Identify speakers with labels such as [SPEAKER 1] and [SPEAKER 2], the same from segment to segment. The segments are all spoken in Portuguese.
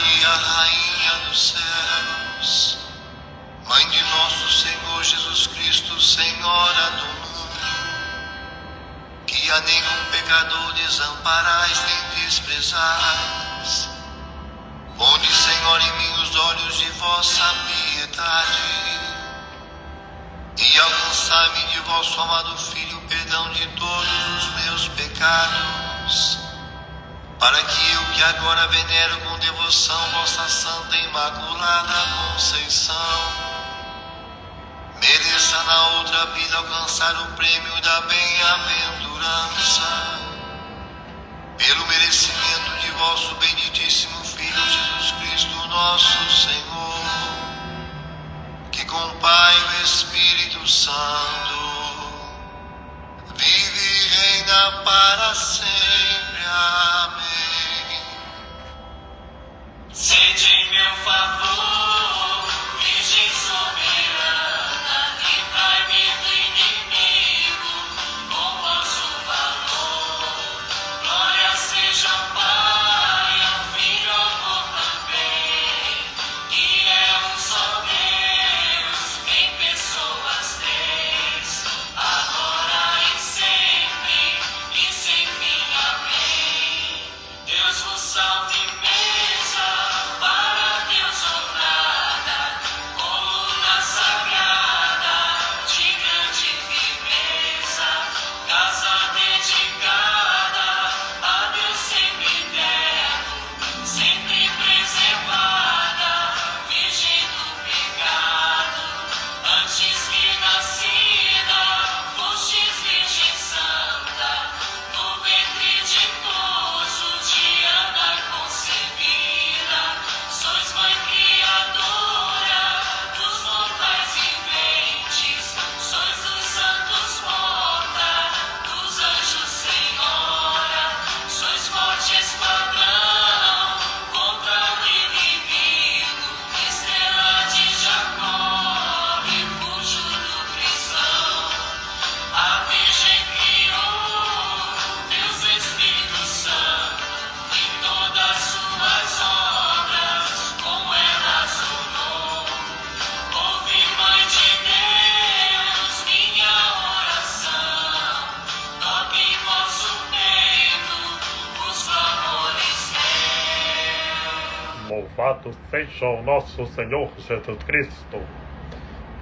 [SPEAKER 1] Maria, Rainha dos céus, Mãe de nosso Senhor Jesus Cristo, Senhora do mundo, que a nenhum pecador desamparais nem desprezais, ponde, Senhor, em mim os olhos de vossa piedade, e alcançai-me de vosso amado Filho o perdão de todos os meus pecados, para que eu, que agora venero com devoção vossa Santa e Imaculada Conceição, mereça na outra vida alcançar o prêmio da bem-aventurança, pelo merecimento de vosso benditíssimo Filho Jesus Cristo, nosso Senhor, que com o Pai e o Espírito Santo vive e reina para sempre. Amém.
[SPEAKER 2] Sede em meu favor, Virgem soberana, livrai-me do inimigo com vosso valor. Glória seja ao Pai, ao Filho, ao amor também, que é um só Deus, em pessoas três, agora e sempre sem fim. Amém. Deus vos salve, mesa para Deus ornada, coluna sagrada de grande firmeza, casa dedicada a Deus sempre eterno, sempre preservada, virgem do pecado, antes que nascida, fostes virgem santa, no ventre ditoso de Ana concebida, sois mãe criadora dos mortais viventes, sois dos santos porta, dos anjos senhora, sois forte esquadrão contra o inimigo, estrela de Jacó, refúgio do cristão. A Virgem criou Deus Espírito Santo e todas suas obras com elas ornou. Ouve, Mãe de Deus, minha oração, toque em vosso peito os clamores meus.
[SPEAKER 3] Louvado seja o nosso Senhor Jesus Cristo,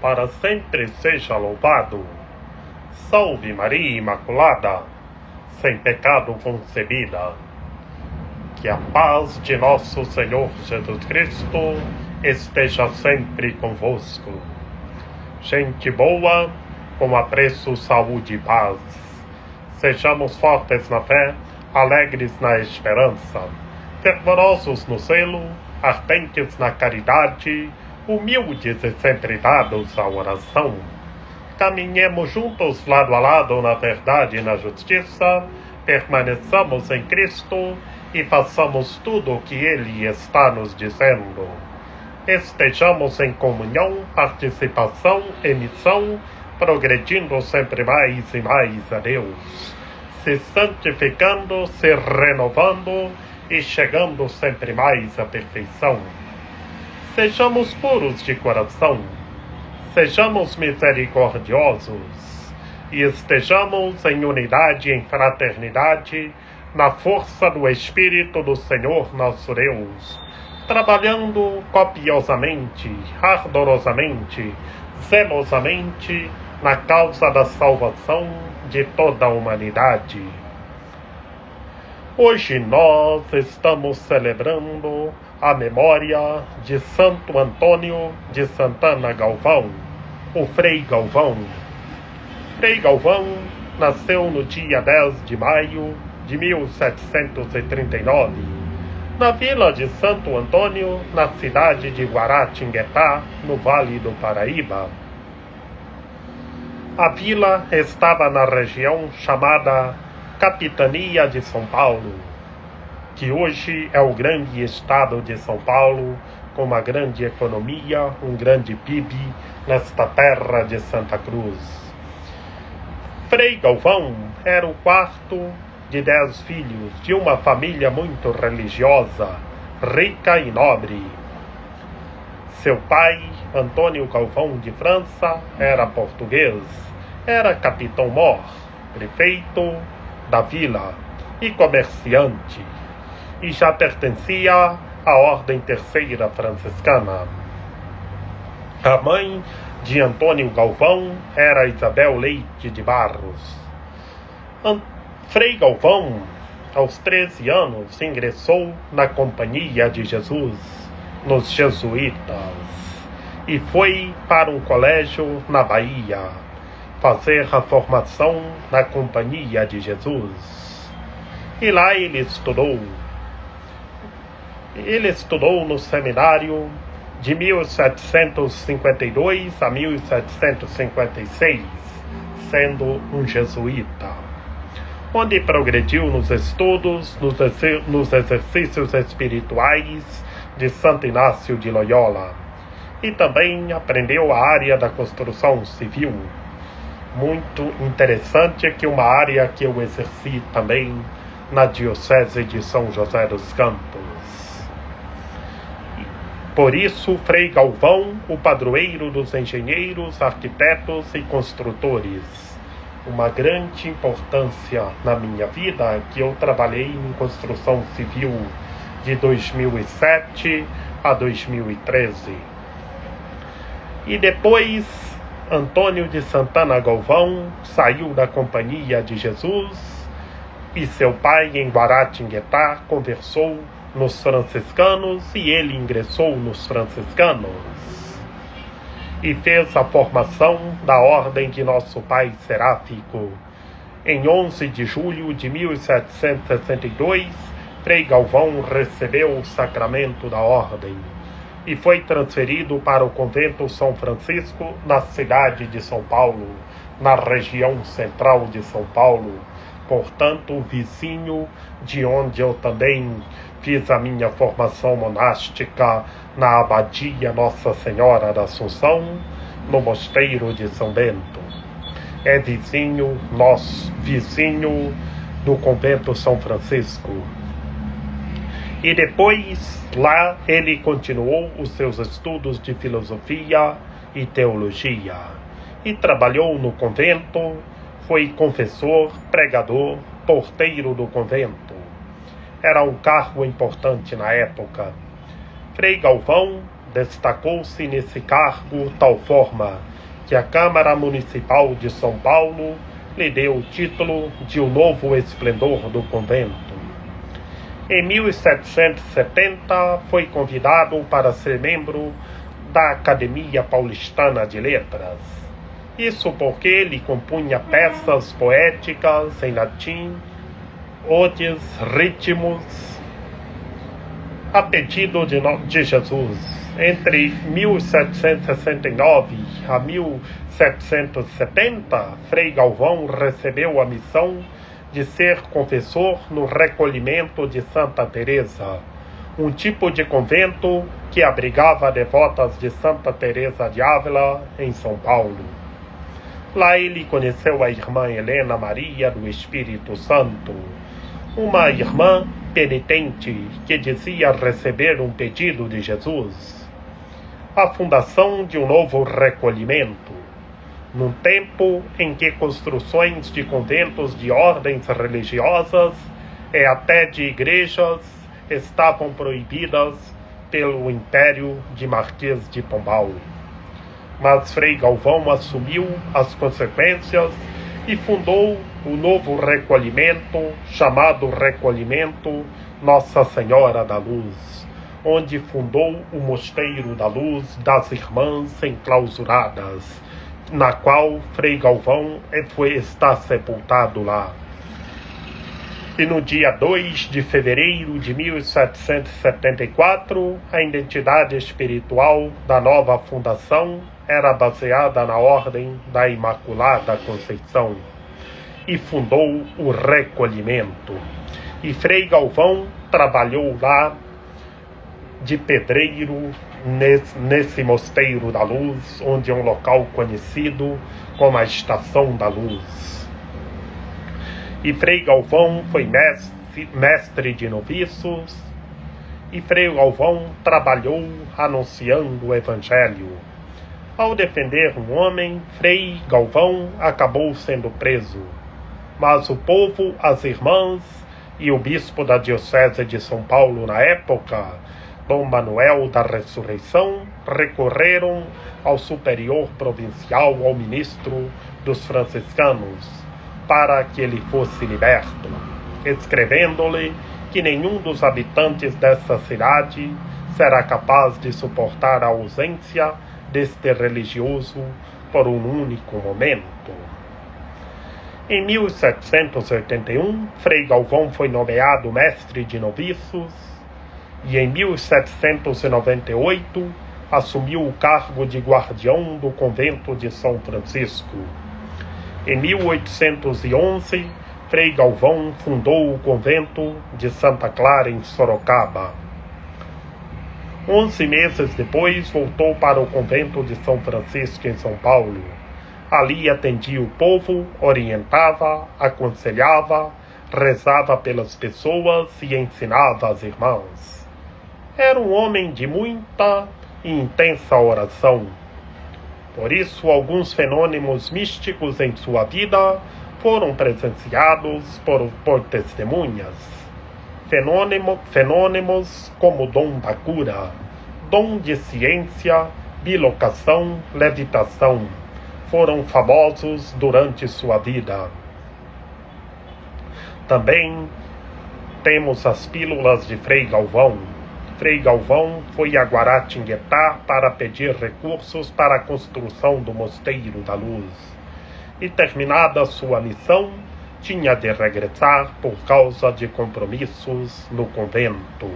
[SPEAKER 3] para sempre seja louvado. Salve Maria Imaculada, sem pecado concebida. Que a paz de nosso Senhor Jesus Cristo esteja sempre convosco. Gente boa, com apreço, saúde e paz. Sejamos fortes na fé, alegres na esperança, fervorosos no zelo, ardentes na caridade, humildes e sempre dados à oração. Caminhemos juntos lado a lado na verdade e na justiça, permaneçamos em Cristo e façamos tudo o que Ele está nos dizendo. Estejamos em comunhão, participação e missão, progredindo sempre mais e mais a Deus, se santificando, se renovando e chegando sempre mais à perfeição. Sejamos puros de coração, sejamos misericordiosos e estejamos em unidade e em fraternidade, na força do Espírito do Senhor nosso Deus, trabalhando copiosamente, ardorosamente, zelosamente na causa da salvação de toda a humanidade. Hoje nós estamos celebrando a memória de Santo Antônio de Santana Galvão, o Frei Galvão. Frei Galvão nasceu no dia 10 de maio de 1739, na vila de Santo Antônio, na cidade de Guaratinguetá, no Vale do Paraíba. A vila estava na região chamada Capitania de São Paulo, que hoje é o grande estado de São Paulo, com uma grande economia, um grande PIB nesta terra de Santa Cruz. Frei Galvão era o quarto de 10 filhos de uma família muito religiosa, rica e nobre. Seu pai, Antônio Galvão de França, era português, era capitão-mor, prefeito da vila e comerciante, e já pertencia à Ordem Terceira Franciscana. A mãe de Antônio Galvão era Isabel Leite de Barros. Frei Galvão, aos 13 anos, ingressou na Companhia de Jesus, nos Jesuítas, e foi para um colégio na Bahia fazer a formação na Companhia de Jesus. E lá ele estudou. Ele estudou no seminário de 1752 a 1756, sendo um jesuíta, onde progrediu nos estudos, nos exercícios espirituais de Santo Inácio de Loyola, e também aprendeu a área da construção civil, muito interessante, que é uma área que eu exerci também na Diocese de São José dos Campos. Por isso, Frei Galvão, o padroeiro dos engenheiros, arquitetos e construtores. Uma grande importância na minha vida, que eu trabalhei em construção civil de 2007 a 2013. E depois, Antônio de Santana Galvão saiu da Companhia de Jesus e seu pai, em Guaratinguetá, conversou nos franciscanos e ele ingressou nos franciscanos e fez a formação da Ordem de Nosso Pai Seráfico. Em 11 de julho de 1762, Frei Galvão recebeu o sacramento da Ordem e foi transferido para o Convento São Francisco, na cidade de São Paulo, na região central de São Paulo, portanto, vizinho de onde eu também fiz a minha formação monástica, na Abadia Nossa Senhora da Assunção, no Mosteiro de São Bento. É vizinho do Convento São Francisco. E depois, lá, ele continuou os seus estudos de filosofia e teologia. E trabalhou no convento, foi confessor, pregador, porteiro do convento. Era um cargo importante na época. Frei Galvão destacou-se nesse cargo tal forma que a Câmara Municipal de São Paulo lhe deu o título de o Novo Esplendor do Convento. Em 1770 foi convidado para ser membro da Academia Paulistana de Letras. Isso porque ele compunha peças poéticas em latim, odes, ritmos, a pedido de Jesus. Entre 1769 a 1770, Frei Galvão recebeu a missão de ser confessor no recolhimento de Santa Teresa, um tipo de convento que abrigava devotas de Santa Teresa de Ávila, em São Paulo. Lá ele conheceu a irmã Helena Maria do Espírito Santo, uma irmã penitente que dizia receber um pedido de Jesus. A fundação de um novo recolhimento, num tempo em que construções de conventos de ordens religiosas e até de igrejas estavam proibidas pelo Império de Marquês de Pombal. Mas Frei Galvão assumiu as consequências e fundou o novo recolhimento, chamado Recolhimento Nossa Senhora da Luz, onde fundou o Mosteiro da Luz das Irmãs Enclausuradas, na qual Frei Galvão está sepultado lá. E no dia 2 de fevereiro de 1774, a identidade espiritual da nova fundação era baseada na Ordem da Imaculada Conceição e fundou o recolhimento. E Frei Galvão trabalhou lá de pedreiro nesse Mosteiro da Luz, onde é um local conhecido como a Estação da Luz. E Frei Galvão foi mestre de noviços e Frei Galvão trabalhou anunciando o Evangelho. Ao defender um homem, Frei Galvão acabou sendo preso, mas o povo, as irmãs e o bispo da Diocese de São Paulo na época, Dom Manuel da Ressurreição, recorreram ao superior provincial, ao ministro dos franciscanos, para que ele fosse liberto, escrevendo-lhe que nenhum dos habitantes dessa cidade será capaz de suportar a ausência deste religioso por um único momento. Em 1781, Frei Galvão foi nomeado mestre de noviços e em 1798 assumiu o cargo de guardião do convento de São Francisco. Em 1811, Frei Galvão fundou o convento de Santa Clara em Sorocaba. 11 meses depois, voltou para o convento de São Francisco em São Paulo. Ali atendia o povo, orientava, aconselhava, rezava pelas pessoas e ensinava as irmãs. Era um homem de muita e intensa oração. Por isso, alguns fenômenos místicos em sua vida foram presenciados por testemunhas. Fenômenos como dom da cura, dom de ciência, bilocação, levitação, foram famosos durante sua vida. Também temos as pílulas de Frei Galvão. Frei Galvão foi a Guaratinguetá para pedir recursos para a construção do Mosteiro da Luz. E terminada sua missão, tinha de regressar por causa de compromissos no convento.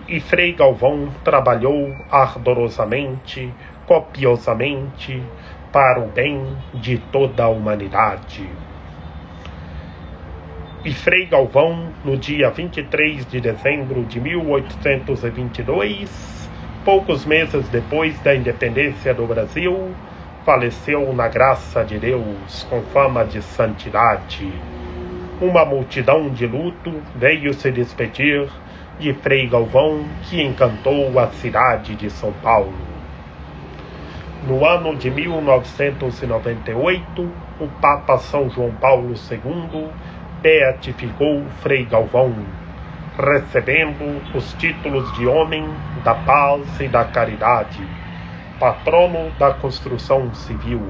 [SPEAKER 3] E Frei Galvão trabalhou ardorosamente, copiosamente, para o bem de toda a humanidade. E Frei Galvão, no dia 23 de dezembro de 1822, poucos meses depois da independência do Brasil, faleceu na graça de Deus, com fama de santidade. Uma multidão de luto veio se despedir de Frei Galvão, que encantou a cidade de São Paulo. No ano de 1998, o Papa São João Paulo II beatificou Frei Galvão, recebendo os títulos de homem da paz e da caridade, patrono da construção civil.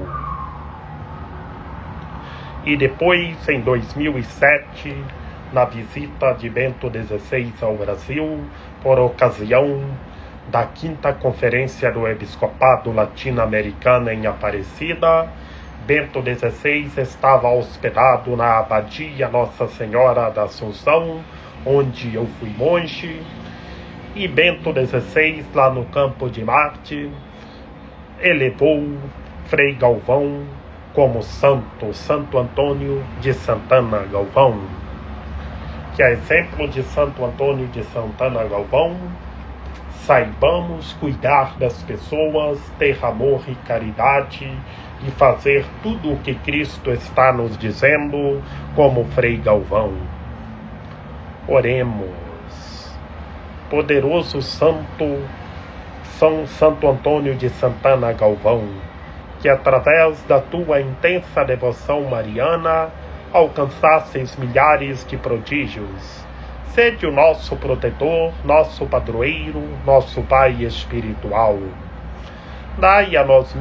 [SPEAKER 3] E depois, em 2007, na visita de Bento XVI ao Brasil, por ocasião da 5ª Conferência do Episcopado Latino-Americano em Aparecida, Bento XVI estava hospedado na Abadia Nossa Senhora da Assunção, onde eu fui monge, e Bento XVI, lá no Campo de Marte, elevou Frei Galvão como Santo Antônio de Santana Galvão. Que a exemplo de Santo Antônio de Santana Galvão, saibamos cuidar das pessoas, ter amor e caridade e fazer tudo o que Cristo está nos dizendo, como Frei Galvão. Oremos. Poderoso São Santo Antônio de Santana Galvão, que através da tua intensa devoção mariana alcançasses milhares de prodígios. Sede o nosso protetor, nosso padroeiro, nosso Pai espiritual. Dai a nós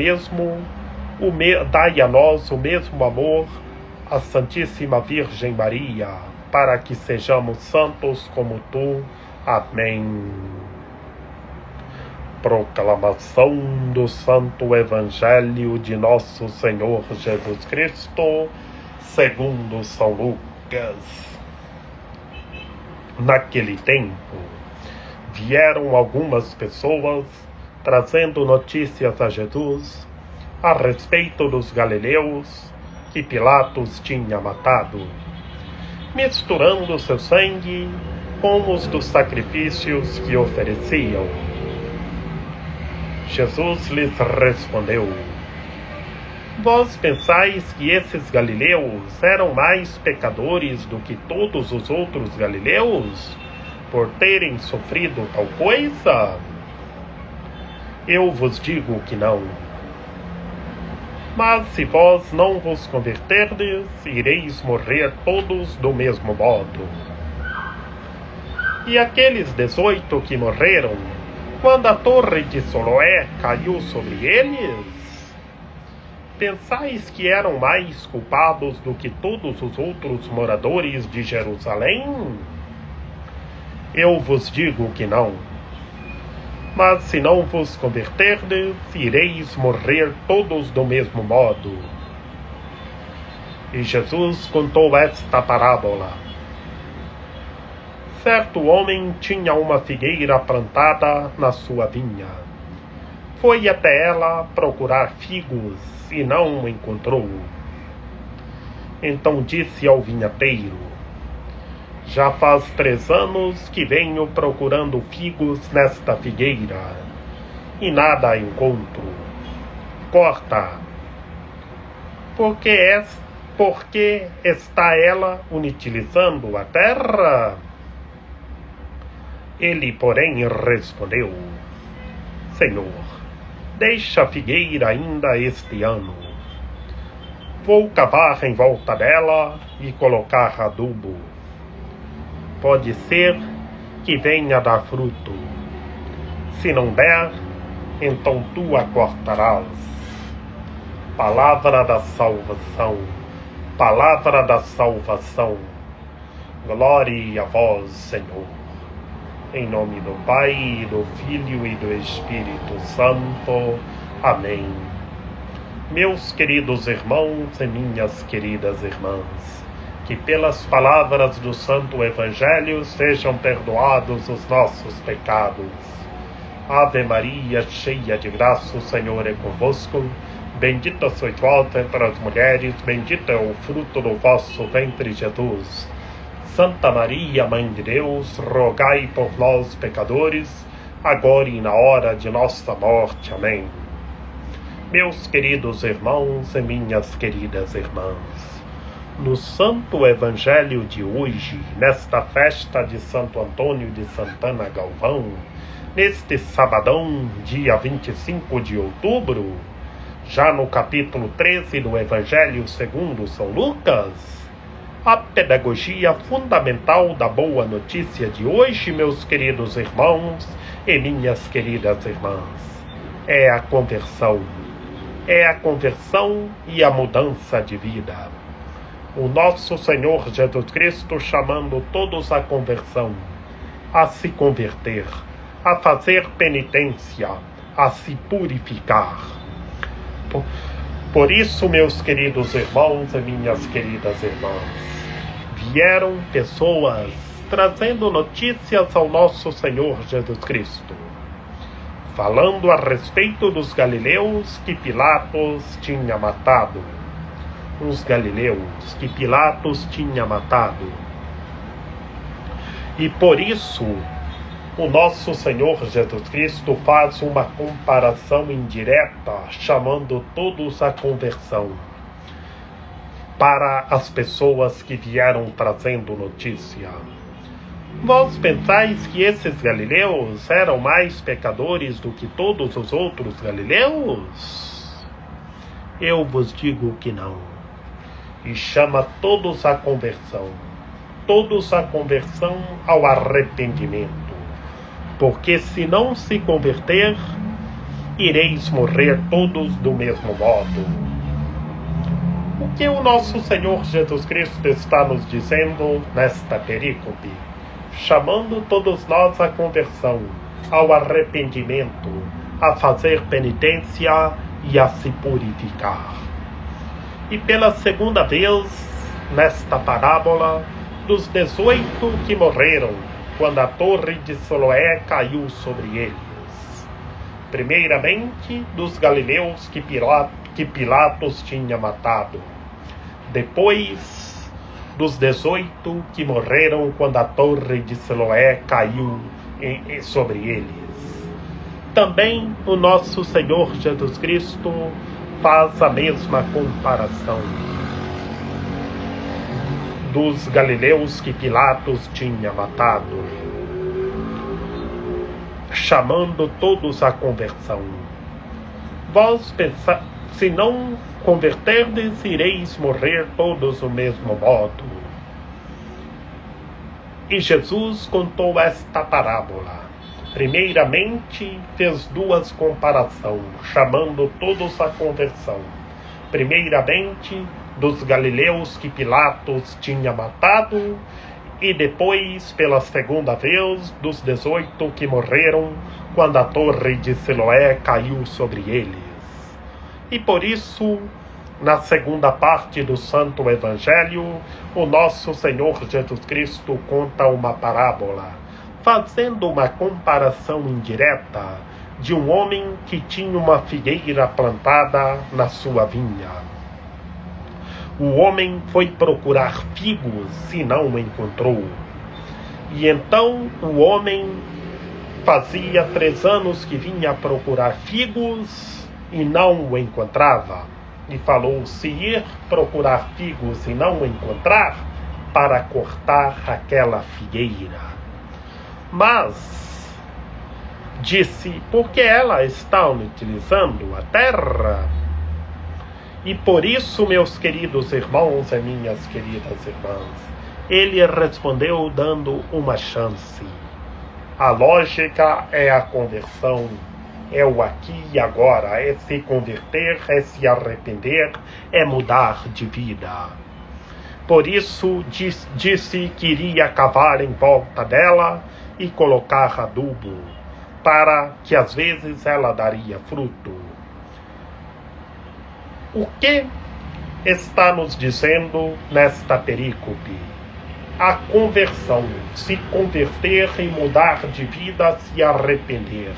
[SPEAKER 3] o mesmo amor à Santíssima Virgem Maria, para que sejamos santos como tu. Amém. Proclamação do Santo Evangelho de Nosso Senhor Jesus Cristo, segundo São Lucas. Naquele tempo, vieram algumas pessoas trazendo notícias a Jesus a respeito dos galileus que Pilatos tinha matado, misturando seu sangue com os dos sacrifícios que ofereciam. Jesus lhes respondeu: Vós pensais que esses galileus eram mais pecadores do que todos os outros galileus, por terem sofrido tal coisa? Eu vos digo que não. Mas se vós não vos converterdes, ireis morrer todos do mesmo modo. E aqueles 18 que morreram, quando a torre de Siloé caiu sobre eles, pensais que eram mais culpados do que todos os outros moradores de Jerusalém? Eu vos digo que não. Mas se não vos converterdes, ireis morrer todos do mesmo modo. E Jesus contou esta parábola. Certo homem tinha uma figueira plantada na sua vinha. Foi até ela procurar figos e não encontrou. Então disse ao vinhateiro: já faz 3 anos que venho procurando figos nesta figueira e nada encontro. Corta. Porque está ela inutilizando a terra? Ele, porém, respondeu: Senhor, deixa a figueira ainda este ano. Vou cavar em volta dela e colocar adubo. Pode ser que venha dar fruto. Se não der, então tu a cortarás. Palavra da salvação. Palavra da salvação. Glória a vós, Senhor. Em nome do Pai, do Filho e do Espírito Santo. Amém. Meus queridos irmãos e minhas queridas irmãs, que pelas palavras do Santo Evangelho sejam perdoados os nossos pecados. Ave Maria, cheia de graça, o Senhor é convosco. Bendita sois vós entre as mulheres, bendito é o fruto do vosso ventre, Jesus. Santa Maria, Mãe de Deus, rogai por nós, pecadores, agora e na hora de nossa morte. Amém. Meus queridos irmãos e minhas queridas irmãs, no Santo Evangelho de hoje, nesta festa de Santo Antônio de Santana Galvão, neste sabadão, dia 25 de outubro, já no capítulo 13 do Evangelho segundo São Lucas, a pedagogia fundamental da boa notícia de hoje, meus queridos irmãos e minhas queridas irmãs, é a conversão. É a conversão e a mudança de vida. O nosso Senhor Jesus Cristo chamando todos à conversão, a se converter, a fazer penitência, a se purificar. Por isso, meus queridos irmãos e minhas queridas irmãs, vieram pessoas trazendo notícias ao nosso Senhor Jesus Cristo, falando a respeito dos galileus que Pilatos tinha matado. Os galileus que Pilatos tinha matado. E por isso, o nosso Senhor Jesus Cristo faz uma comparação indireta, chamando todos à conversão, para as pessoas que vieram trazendo notícia. Vós pensais que esses galileus eram mais pecadores do que todos os outros galileus? Eu vos digo que não. E chama todos à conversão. Todos à conversão, ao arrependimento. Porque se não se converter, ireis morrer todos do mesmo modo. O que o nosso Senhor Jesus Cristo está nos dizendo nesta perícope? Chamando todos nós à conversão, ao arrependimento, a fazer penitência e a se purificar. E pela segunda vez, nesta parábola, dos 18 que morreram, quando a torre de Siloé caiu sobre eles. Primeiramente, dos galileus que Pilatos tinha matado. Depois, dos 18 que morreram quando a torre de Siloé caiu sobre eles. Também o nosso Senhor Jesus Cristo faz a mesma comparação dos galileus que Pilatos tinha matado. chamando todos à conversão. Vós pensais, se não converterdes, ireis morrer todos do mesmo modo. E Jesus contou esta parábola. Primeiramente, fez duas comparações, chamando todos à conversão. Primeiramente, dos galileus que Pilatos tinha matado, e depois, pela segunda vez, dos 18 que morreram quando a torre de Siloé caiu sobre eles. E por isso, na segunda parte do Santo Evangelho, o nosso Senhor Jesus Cristo conta uma parábola, fazendo uma comparação indireta de um homem que tinha uma figueira plantada na sua vinha. O homem foi procurar figos e não encontrou. E então o homem fazia 3 anos que vinha procurar figos e não o encontrava. E falou: se ir procurar figos e não encontrar, para cortar aquela figueira. Mas disse: porque ela está utilizando a terra. E por isso, meus queridos irmãos e minhas queridas irmãs, ele respondeu dando uma chance. A lógica é a conversão, é o aqui e agora, é se converter, é se arrepender, é mudar de vida. Por isso disse que iria cavar em volta dela e colocar adubo, para que às vezes ela daria fruto. O que está nos dizendo nesta perícope? A conversão, se converter e mudar de vida, se arrepender,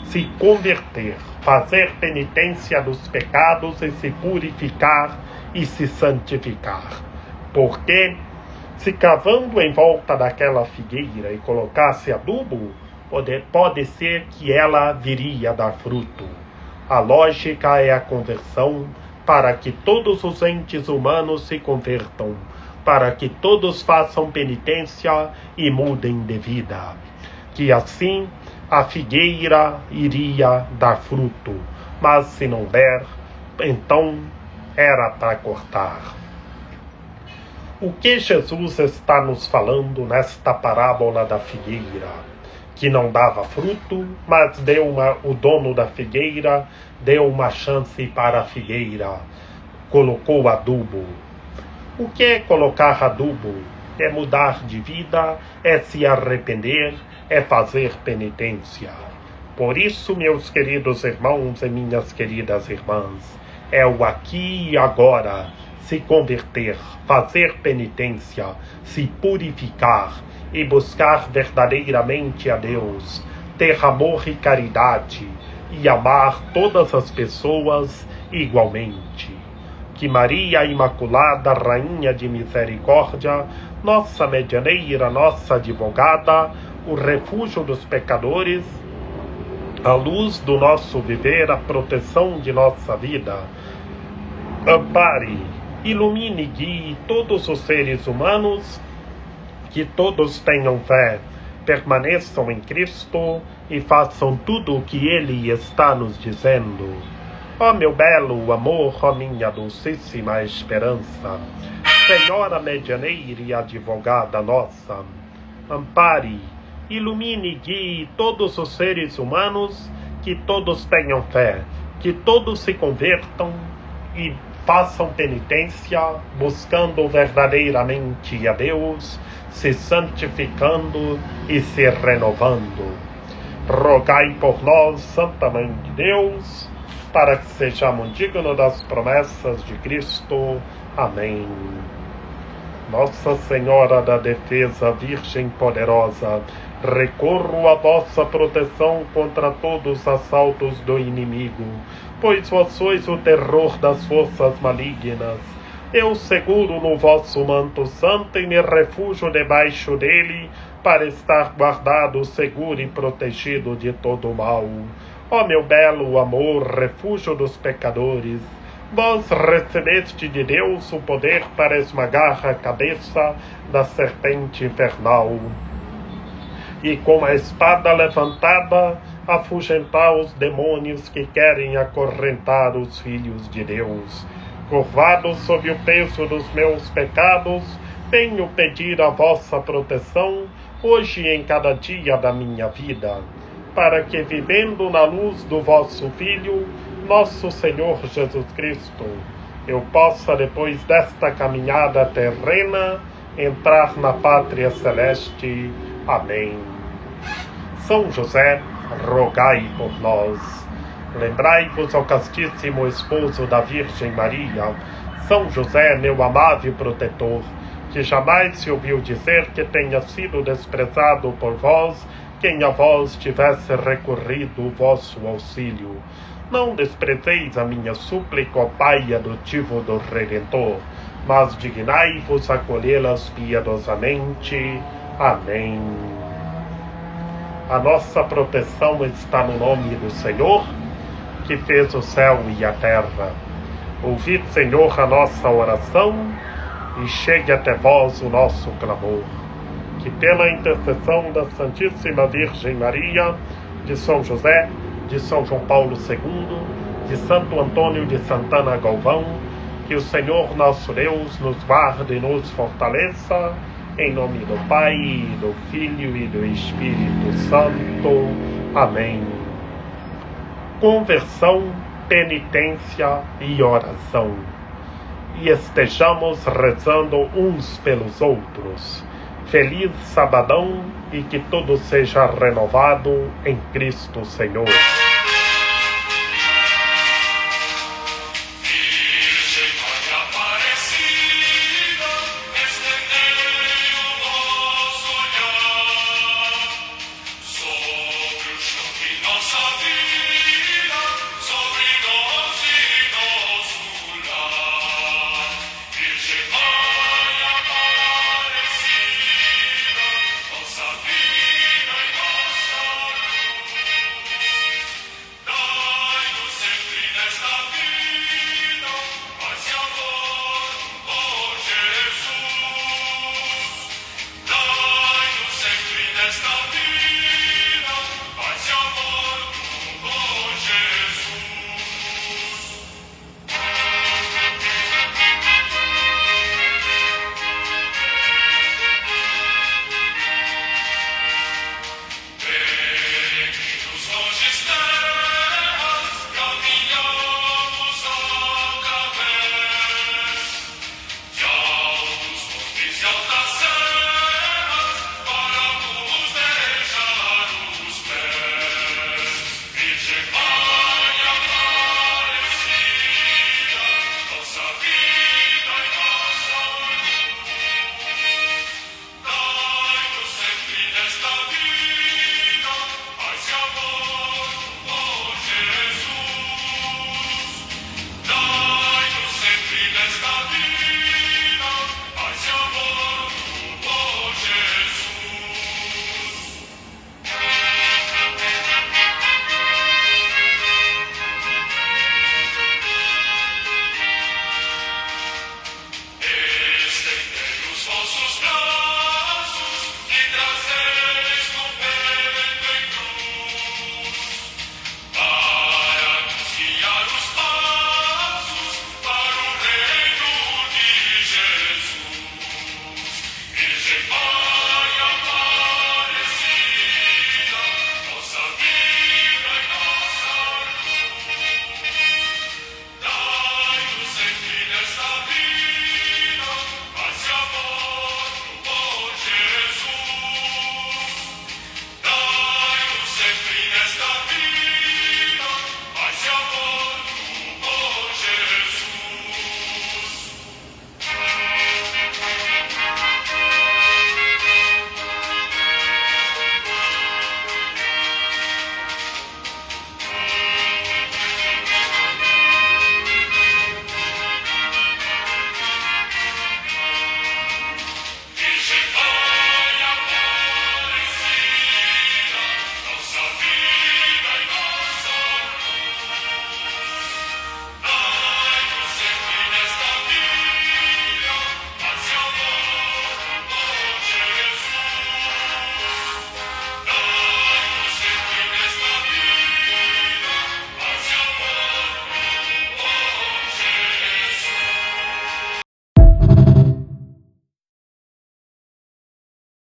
[SPEAKER 3] se converter, fazer penitência dos pecados e se purificar e se santificar. Porque se cavando em volta daquela figueira e colocasse adubo, pode ser que ela viria a dar fruto. A lógica é a conversão, para que todos os entes humanos se convertam, para que todos façam penitência e mudem de vida. Que assim a figueira iria dar fruto, mas se não der, então era para cortar. O que Jesus está nos falando nesta parábola da figueira? Que não dava fruto, mas o dono da figueira deu uma chance para a figueira, colocou adubo. O que é colocar adubo? É mudar de vida, é se arrepender, é fazer penitência. Por isso, meus queridos irmãos e minhas queridas irmãs, é o aqui e agora, se converter, fazer penitência, se purificar e buscar verdadeiramente a Deus, ter amor e caridade e amar todas as pessoas igualmente. Que Maria Imaculada, Rainha de Misericórdia, nossa medianeira, nossa advogada, o refúgio dos pecadores, a luz do nosso viver, a proteção de nossa vida, ampare, ilumine e guie todos os seres humanos, que todos tenham fé, permaneçam em Cristo e façam tudo o que Ele está nos dizendo. Ó meu belo amor, ó minha dulcíssima esperança, Senhora medianeira e advogada nossa, ampare, ilumine e guie todos os seres humanos, que todos tenham fé, que todos se convertam e façam penitência, buscando verdadeiramente a Deus, se santificando e se renovando. Rogai por nós, Santa Mãe de Deus, para que sejamos dignos das promessas de Cristo. Amém. Nossa Senhora da Defesa, Virgem Poderosa, recorro à vossa proteção contra todos os assaltos do inimigo, pois vós sois o terror das forças malignas. Eu seguro no vosso manto santo e me refugio debaixo dele, para estar guardado, seguro e protegido de todo mal. Ó meu belo amor, refúgio dos pecadores, vós recebeste de Deus o poder para esmagar a cabeça da serpente infernal. e com a espada levantada, afugentar os demônios que querem acorrentar os filhos de Deus. Curvado sob o peso dos meus pecados, venho pedir a vossa proteção, hoje e em cada dia da minha vida, para que, vivendo na luz do vosso Filho, nosso Senhor Jesus Cristo, eu possa, depois desta caminhada terrena, entrar na pátria celeste. Amém. São José, rogai por nós. Lembrai-vos ao castíssimo esposo da Virgem Maria, São José, meu amável protetor, que jamais se ouviu dizer que tenha sido desprezado por vós quem a vós tivesse recorrido o vosso auxílio. Não desprezeis a minha súplica, ó Pai adotivo do Redentor, mas dignai-vos acolhê-las piedosamente. Amém. A nossa proteção está no nome do Senhor, que fez o céu e a terra. Ouvi, Senhor, a nossa oração, e chegue até vós o nosso clamor. Que pela intercessão da Santíssima Virgem Maria, de São José, de São João Paulo II, de Santo Antônio de Santana Galvão, que o Senhor nosso Deus nos guarde e nos fortaleça, em nome do Pai, do Filho e do Espírito Santo. Amém. Conversão, penitência e oração. E estejamos rezando uns pelos outros. Feliz sabadão e que tudo seja renovado em Cristo Senhor.